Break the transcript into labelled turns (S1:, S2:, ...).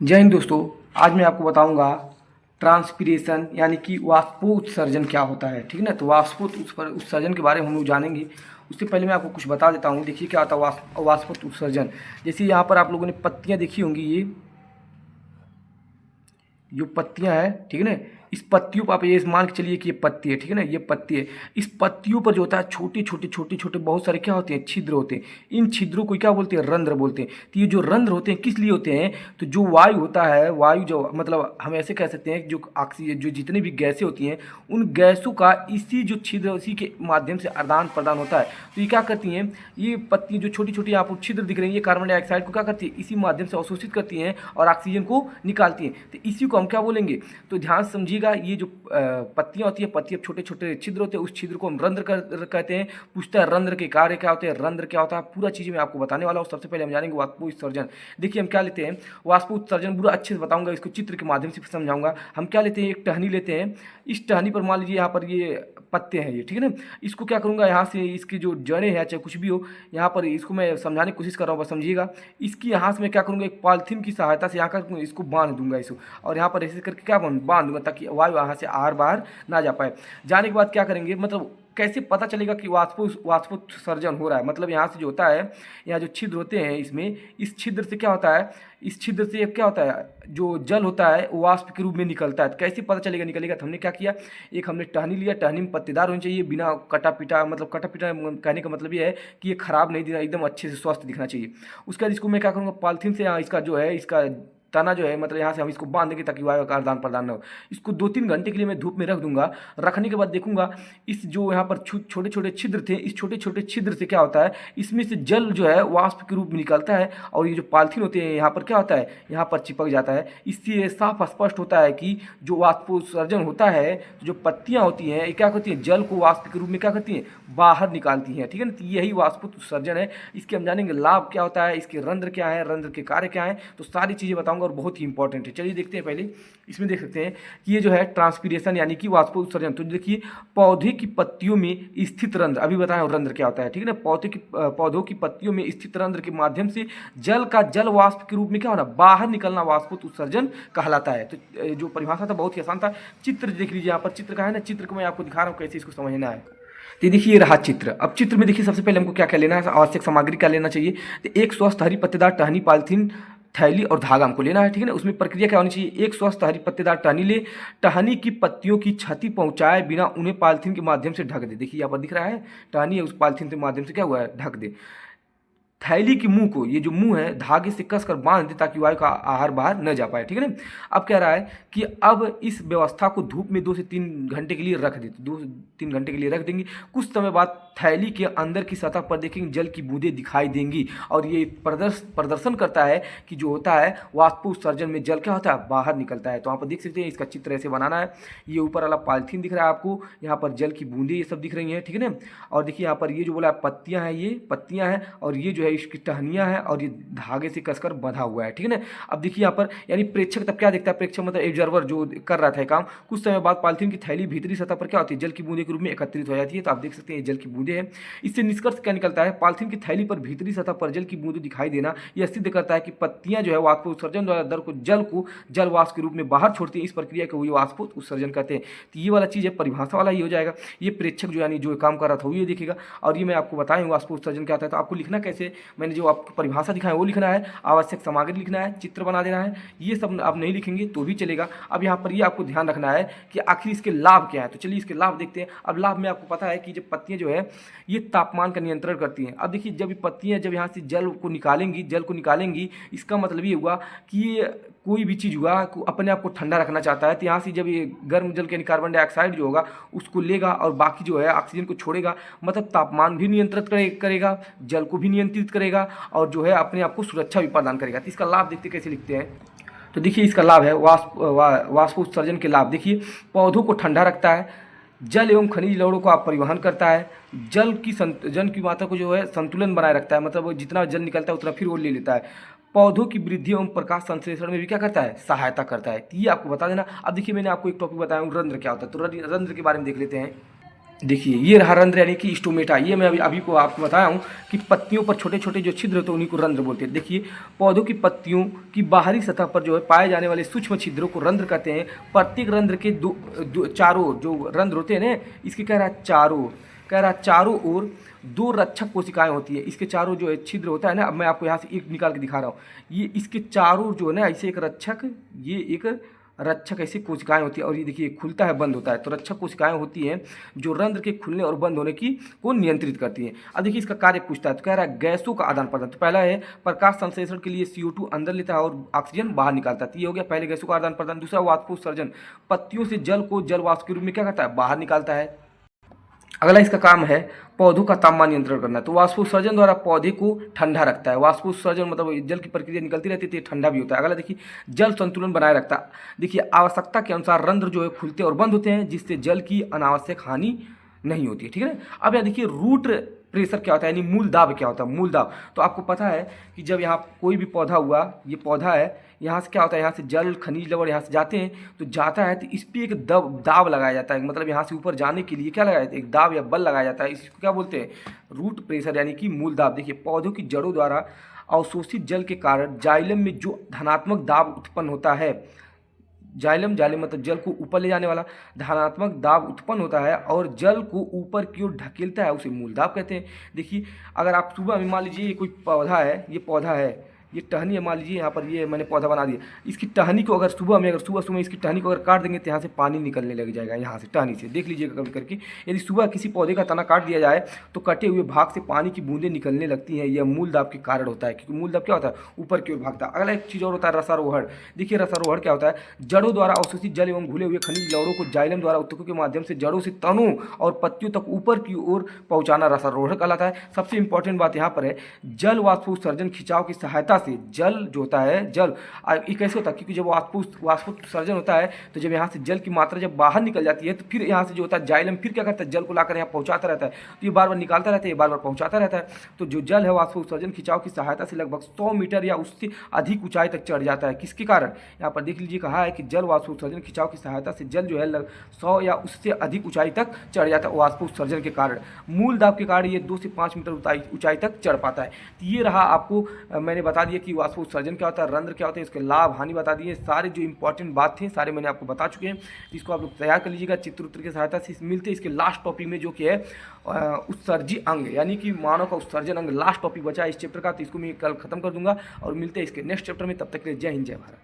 S1: जय हिंद दोस्तों। आज मैं आपको बताऊंगा ट्रांसपीरेशन यानी कि वाष्पोत्सर्जन क्या होता है। ठीक है ना। तो वाष्पोत्सर्जन के बारे में हम लोग जानेंगे। उससे पहले मैं आपको कुछ बता देता हूँ। देखिए क्या होता है वाष्पोत्सर्जन। जैसे यहाँ पर आप लोगों ने पत्तियाँ देखी होंगी, ये जो पत्तियां हैं, ठीक है ना। इस पत्तियों पर आप ये मान के चलिए कि ये पत्ती है, ठीक है ना। ये पत्ती है। इस पत्तियों पर जो होता है छोटे छोटे बहुत सारे क्या होते हैं, छिद्र होते हैं। इन छिद्रों को क्या बोलते हैं, रंध्र बोलते हैं। तो ये जो रंध्र होते हैं किस लिए होते हैं, तो जो वायु होता है, वायु जो मतलब हम ऐसे कह सकते हैं जो ऑक्सीजन, जो जितनी भी गैसें होती हैं, उन गैसों का इसी जो छिद्र उसी के माध्यम से आदान प्रदान होता है। तो ये क्या करती हैं, ये पत्ती जो छोटी छोटी आपको छिद्र दिख रही है, ये कार्बन डाइऑक्साइड को क्या करती है, इसी माध्यम से अवशोषित करती हैं और ऑक्सीजन को निकालती हैं। तो इसी को हम क्या बोलेंगे, तो ध्यान से समझिएगा। ये जो पत्तियां होती है, पत्ती छोटे छोटे छिद्र होते हैं, उस छिद्र को हम रंध्र कहते हैं। पूछता है रंध्र के कार्य क्या होते हैं, रंध्र क्या होता है, पूरा चीज़ मैं आपको बताने वाला हूँ। सबसे पहले हम जानेंगे वाष्पोत्सर्जन। देखिए हम क्या लेते हैं, वाष्पोत्सर्जन पूरा अच्छे से बताऊंगा, इसको चित्र के माध्यम से समझाऊंगा। हम क्या लेते हैं, एक टहनी लेते हैं। इस टहनी पर मान लीजिए यहाँ पर ये पत्ते हैं ये, ठीक है ना। इसको क्या करूँगा, यहाँ से इसकी जो जड़ें हैं चाहे कुछ भी हो, यहाँ पर इसको मैं समझाने की कोशिश कर रहा हूँ, बस समझिएगा। इसकी यहाँ से मैं क्या करूँगा, एक पॉलिथीन की सहायता से यहाँ कर इसको बांध दूंगा इसको, और यहाँ पर ऐसे करके क्या बांध दूंगा ताकि वायु यहाँ से आर बाहर ना जा पाए। जाने के बाद क्या करेंगे, मतलब कैसे पता चलेगा कि वाष्पोत्सर्जन हो रहा है। मतलब यहाँ से जो होता है, यहाँ जो छिद्र होते हैं इसमें, इस छिद्र से क्या होता है, इस छिद्र से क्या होता है, जो जल होता है वो वाष्प के रूप में निकलता है। तो कैसे पता चलेगा निकलेगा, तो हमने क्या किया, एक हमने टहनी लिया। टहनी में पत्तेदार होनी चाहिए, बिना कटा पिटा, मतलब कटा पिटा कहने का मतलब ये है कि ये खराब नहीं दिखना, एकदम अच्छे से स्वस्थ दिखना चाहिए। उसके बाद इसको मैं क्या करूँगा, पॉलिथीन से इसका जो है, इसका तना जो है, मतलब यहाँ से हम इसको बांध देंगे ताकि वायु का आदान प्रदान न हो। इसको 2-3 घंटे के लिए मैं धूप में रख दूंगा। रखने के बाद देखूंगा इस जो यहाँ पर छोटे छोटे छिद्र थे, इस छोटे छोटे छिद्र से क्या होता है, इसमें से जल जो है वाष्प के रूप में निकलता है, और ये जो पॉलिथीन होते हैं यहाँ पर क्या होता है, यहाँ पर चिपक जाता है। इससे साफ स्पष्ट होता है कि जो वाष्पोत्सर्जन होता है, जो पत्तियाँ होती हैं ये क्या करती हैं, जल को वाष्प के रूप में क्या करती हैं, बाहर निकालती हैं। ठीक है ना। तो यही वाष्पोत्सर्जन है। इसके हम जानेंगे लाभ क्या होता है, इसके रंध्र क्या है, रंध्र के कार्य क्या है, तो सारी चीज़ें बताऊंगा और बहुत ही इंपॉर्टेंट है। चलिए देखते हैं। पहले इसमें देख सकते हैं कि ये जो है ट्रांसपीरेशन यानी कि वाष्पोत्सर्जन। तो देखिए पौधे की पत्तियों में स्थित रंध्र, अभी बताया रंध्र क्या होता है, ठीक है ना। पौधों की पत्तियों में स्थित रंध्र के माध्यम से जल का जल वाष्प के रूप में क्या होना, बाहर निकलना वाष्पोत्सर्जन कहलाता है। तो जो परिभाषा था बहुत ही आसान था। चित्र देख लीजिए, यहाँ पर चित्र का है ना, चित्र को मैं आपको दिखा रहा हूँ कैसे इसको समझना है। तो देखिए ये रहा चित्र। अब चित्र में देखिए सबसे पहले हमको क्या क्या लेना है, आवश्यक सामग्री क्या लेना चाहिए। तो एक स्वस्थ हरी पत्तेदार टहनी, पॉलिथीन, थैली और धागा हमको लेना है, ठीक है ना। उसमें प्रक्रिया क्या होनी चाहिए, एक स्वस्थ हरी पत्तेदार टहनी ले, टहनी की पत्तियों की क्षति पहुंचाए बिना उन्हें पॉलिथीन के माध्यम से ढक दे। देखिए यहाँ पर दिख रहा है, टहनी है, उस पॉलिथीन के माध्यम से क्या हुआ है, ढक दे। थैली के मुंह को, ये जो मुंह है, धागे से कसकर बांध दे ताकि वायु का आहार बाहर न जा पाए, ठीक है ना। अब कह रहा है कि अब इस व्यवस्था को धूप में 2 से 3 घंटे के लिए रख दे। 2 से 3 घंटे के लिए रख देंगे। कुछ समय बाद थैली के अंदर की सतह पर देखेंगे जल की बूंदें दिखाई देंगी, और ये प्रदर्शन करता है कि जो होता है वाष्पोत्सर्जन में जल क्या होता है, बाहर निकलता है। तो यहाँ पर देख सकते हैं, इसका चित्र ऐसे बनाना है। ये ऊपर वाला पॉलिथीन दिख रहा है आपको, यहाँ पर जल की बूंदें ये सब दिख रही हैं, ठीक है ना। और देखिए यहाँ पर ये जो बोला पत्तियाँ हैं, ये पत्तियाँ हैं, और ये जो है इसकी टहनियाँ हैं, और ये धागे से कसकर बंधा हुआ है, ठीक है ना। अब देखिए यहाँ पर यानी प्रेक्षक तब क्या देखता है, प्रेक्षक मतलब ऑब्जर्वर जो कर रहा था काम। कुछ समय बाद पॉलिथीन की थैली भीतरी सतह पर क्या होती है, जल की बूंदे के रूप में एकत्रित हो जाती है। तो आप देख सकते हैं ये जल की बूंदे हैं। इससे निष्कर्ष क्या निकलता है, पॉलिथीन की थैली पर भीतरी सतह पर जल की बूंदे दिखाई देना यह सिद्ध करता है कि पत्तियां जो है वाष्पोत्सर्जन द्वारा दर को जल वाष्प के रूप में बाहर छोड़ती हैं। इस प्रक्रिया को वही वाष्पोत्सर्जन कहते हैं। तो ये वाला चीज़ है, परिभाषा वाला ही हो जाएगा। ये प्रेक्षक जो यानी जो काम कर रहा था वो ये देखेगा, और ये मैं आपको बताया वाष्पोत्सर्जन क्या होता है। तो आपको लिखना कैसे, मैंने जो आपको परिभाषा दिखाया वो लिखना है, आवश्यक सामग्री लिखना है, चित्र बना देना है। ये सब आप नहीं लिखेंगे तो भी चलेगा। अब यहाँ पर ये आपको ध्यान रखना है कि आखिर इसके लाभ क्या है। तो चलिए इसके लाभ देखते हैं। अब लाभ में आपको पता है कि जब पत्तियां जो है ये तापमान का नियंत्रण करती हैं। अब देखिए जब पत्तियां जब यहाँ से जल को निकालेंगी, इसका मतलब ये हुआ कि ये कोई भी चीज़ हुआ अपने आप को ठंडा रखना चाहता है। तो यहाँ से जब ये गर्म जल के कार्बन डाइऑक्साइड जो होगा उसको लेगा, और बाकी जो है ऑक्सीजन को छोड़ेगा। मतलब तापमान भी नियंत्रित करेगा, जल को भी नियंत्रित करेगा, और जो है अपने आप को सुरक्षा भी प्रदान करेगा। तो इसका लाभ देखते कैसे लिखते हैं। तो देखिए इसका लाभ है वाष्पोत्सर्जन के लाभ। देखिए पौधों को ठंडा रखता है, जल एवं खनिज लवणों को आप परिवहन करता है, जल की मात्रा को जो है संतुलन बनाए रखता है, मतलब वो जितना जल निकलता है उतना फिर वो ले लेता है। पौधों की वृद्धि एवं प्रकाश संश्लेषण में भी क्या करता है, सहायता करता है। तो ये आपको बता देना। अब देखिए मैंने आपको एक टॉपिक बताया रंध्र क्या होता है, तो रंध्र के बारे में देख लेते हैं। देखिए ये रहा रंध्र यानी कि स्टोमेटा। ये मैं अभी अभी को आपको बताया हूँ कि पत्तियों पर छोटे छोटे जो छिद्र होते हैं उन्हीं को रंध्र बोलते हैं। देखिए पौधों की पत्तियों की बाहरी सतह पर जो है पाए जाने वाले सूक्ष्म छिद्रों को रंध्र कहते हैं। प्रत्येक रंध्र के चारों ओर जो रंध्र होते हैं ना, इसके कह रहा है चारों, कह रहा है चारों ओर दो रक्षक कोशिकाएं होती है। इसके चारों जो है छिद्र होता है ना, अब मैं आपको यहाँ से एक निकाल के दिखा रहा हूँ। ये इसके चारों जो है ना ऐसे एक रक्षक, ये एक रक्षक ऐसी कोशिकाएं होती है, और ये देखिए खुलता है बंद होता है। तो रक्षक कोशिकाएं होती हैं जो रंध्र के खुलने और बंद होने की को नियंत्रित करती हैं। अब देखिए इसका कार्य पूछता है, तो कह रहा है गैसों का आदान प्रदान। तो पहला है प्रकाश संश्लेषण के लिए CO2 अंदर लेता है और ऑक्सीजन बाहर निकालता है। तो ये हो गया पहले गैसों का आदान प्रदान। दूसरा वाष्पोत्सर्जन, पत्तियों से जल को जल वाष्प के रूप में क्या करता है, बाहर निकालता है। अगला इसका काम है पौधों का तापमान नियंत्रण करना। तो वाष्पोत्सर्जन द्वारा पौधे को ठंडा रखता है। वाष्पोत्सर्जन मतलब जल की प्रक्रिया निकलती रहती है तो ये ठंडा भी होता है। अगला देखिए जल संतुलन बनाए रखता है। देखिए आवश्यकता के अनुसार रंध्र जो है खुलते और बंद होते हैं जिससे जल की अनावश्यक हानि नहीं होती है, ठीक है ना। अब यहाँ देखिए रूट प्रेशर क्या होता है, यानी मूल दाब क्या होता है। मूल दाब तो आपको पता है कि जब यहाँ कोई भी पौधा हुआ, ये पौधा है, यहाँ से क्या होता है, यहाँ से जल खनिज लवण यहाँ से जाते हैं तो जाता है तो इस पर एक दाब लगाया जाता है। मतलब यहाँ से ऊपर जाने के लिए क्या लगाया जाता है, एक दाब या बल लगाया जाता है। इसको क्या बोलते हैं, रूट प्रेशर यानी कि मूल दाब। देखिए पौधों की जड़ों द्वारा अवशोषित जल के कारण जाइलम में जो धनात्मक दाब उत्पन्न होता है, जाइलम जाइलम मतलब जल को ऊपर ले जाने वाला, धनात्मक दाब उत्पन्न होता है और जल को ऊपर की ओर ढकेलता है, उसे मूल दाब कहते हैं। देखिए अगर आप सुबह में मान लीजिए ये कोई पौधा है, ये पौधा है, ये टहनी है, मान लीजिए यहाँ पर ये मैंने पौधा बना दिया, इसकी टहनी को अगर सुबह में, अगर सुबह सुबह इसकी टहनी को अगर काट देंगे तो यहाँ से पानी निकलने लग जाएगा, यहाँ से टहनी से। देख लीजिएगा कभी करके, यदि सुबह किसी पौधे का तना काट दिया जाए तो कटे हुए भाग से पानी की बूंदें निकलने लगती हैं। यह मूल दाब के कारण होता है, क्योंकि मूल दाब क्या होता है, ऊपर की ओर भागता है। अगला एक चीज़ और होता है रसारोहण। देखिए रसारोहण क्या होता है, जड़ों द्वारा अवशोषित जल एवं घुले हुए खनिज लवणों को जाइलम द्वारा उत्तकों के माध्यम से जड़ों से तनों और पत्तियों तक ऊपर की ओर पहुँचाना रसारोहण कहलाता है। सबसे इंपॉर्टेंट बात यहाँ पर है, जल वाष्पोत्सर्जन खिंचाव की सहायता से जल जो होता है, जल ये कैसे होता है, क्योंकि जब वाष्पोत्सर्जन होता है तो जब यहाँ से जल की मात्रा जब बाहर निकल जाती है तो फिर यहाँ से जो होता है जाइलम फिर क्या करता है, जल को लाकर यहाँ पहुँचाता रहता है। तो ये बार बार निकालता रहता है, ये बार बार पहुँचाता रहता है। तो जो जल है वाष्पोत्सर्जन खिंचाव की सहायता से लगभग 100 मीटर या उससे अधिक ऊंचाई तक चढ़ जाता है। किसके कारण, यहाँ पर देख लीजिए कहा है कि जल वाष्पोत्सर्जन खिंचाव की सहायता से जल जो है 100 या उससे अधिक ऊंचाई तक चढ़ जाता है वाष्पोत्सर्जन के कारण। मूल दाब के कारण ये 2 से 5 मीटर ऊंचाई तक चढ़ पाता है। तो ये रहा आपको मैंने बता दिया कि वाष्पोत्सर्जन क्या होता है, रंध्र क्या होते हैं, इसके लाभ हानि बता दिए। सारे जो इंपॉर्टेंट बात थे सारे मैंने आपको बता चुके हैं। इसको आप लोग तैयार कर लीजिएगा चित्र उत्र की सहायता से। मिलते हैं इसके लास्ट टॉपिक में जो कि है उत्सर्जी अंग, यानी कि मानव का उत्सर्जन अंग लास्ट टॉपिक बचा है इस चैप्टर का, तो इसको मैं कल खत्म कर दूंगा और मिलते हैं इसके नेक्स्ट चैप्टर में। तब तक के लिए जय हिंद जय भारत।